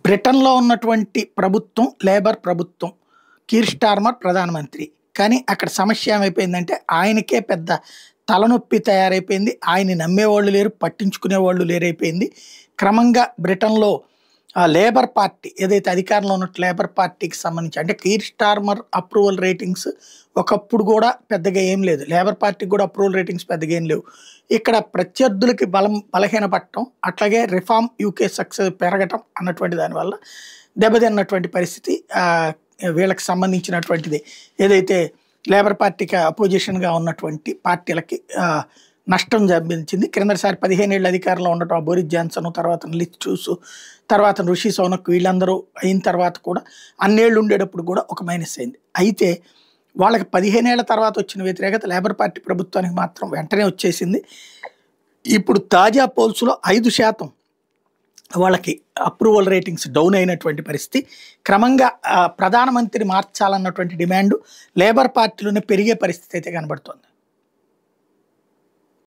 బ్రిటన్‌లో ఉన్నటువంటి ప్రభుత్వం లేబర్ ప్రభుత్వం. కీర్ స్టార్మర్ ప్రధానమంత్రి. కానీ అక్కడ సమస్య ఏమైపోయిందంటే ఆయనకే పెద్ద తలనొప్పి తయారైపోయింది. ఆయన్ని నమ్మేవాళ్ళు లేరు, పట్టించుకునేవాళ్ళు లేరైపోయింది. క్రమంగా బ్రిటన్‌లో లేబర్ పార్టీ ఏదైతే అధికారంలో ఉన్న లేబర్ పార్టీకి సంబంధించి అంటే కీర్ స్టార్మర్ అప్రూవల్ రేటింగ్స్ ఒకప్పుడు కూడా పెద్దగా ఏం లేదు. లేబర్ పార్టీకి కూడా అప్రూవల్ రేటింగ్స్ పెద్దగా ఏం లేవు. ఇక్కడ ప్రత్యర్థులకి బలహీనపడటం, అట్లాగే రిఫార్మ్ యూకే సక్సెస్ పెరగటం అన్నటువంటి దానివల్ల దెబ్బతిన్నటువంటి పరిస్థితి వీళ్ళకి సంబంధించినటువంటిది. ఏదైతే లేబర్ పార్టీకి అపోజిషన్‌గా ఉన్నటువంటి పార్టీలకి నష్టం జంభించింది. క్రిందటిసారి 15 ఏళ్ళు అధికారంలో ఉండటం బోరిస్ జాన్సన్, తర్వాత లిజ్ ట్రూస్, తర్వాత రిషి సునక్ వీళ్ళందరూ అయిన తర్వాత కూడా అన్నేళ్ళు ఉండేటప్పుడు కూడా ఒక మైనస్ అయింది. అయితే వాళ్ళకి 15 ఏళ్ల తర్వాత వచ్చిన వ్యతిరేకత లేబర్ పార్టీ ప్రభుత్వానికి మాత్రం వెంటనే వచ్చేసింది. ఇప్పుడు తాజా పోల్స్‌లో 5% వాళ్ళకి అప్రూవల్ రేటింగ్స్ డౌన్ అయినటువంటి పరిస్థితి. క్రమంగా ప్రధానమంత్రిని మార్చాలన్నటువంటి డిమాండ్ లేబర్ పార్టీలోనే పెరిగే పరిస్థితి అయితే కనబడుతోంది.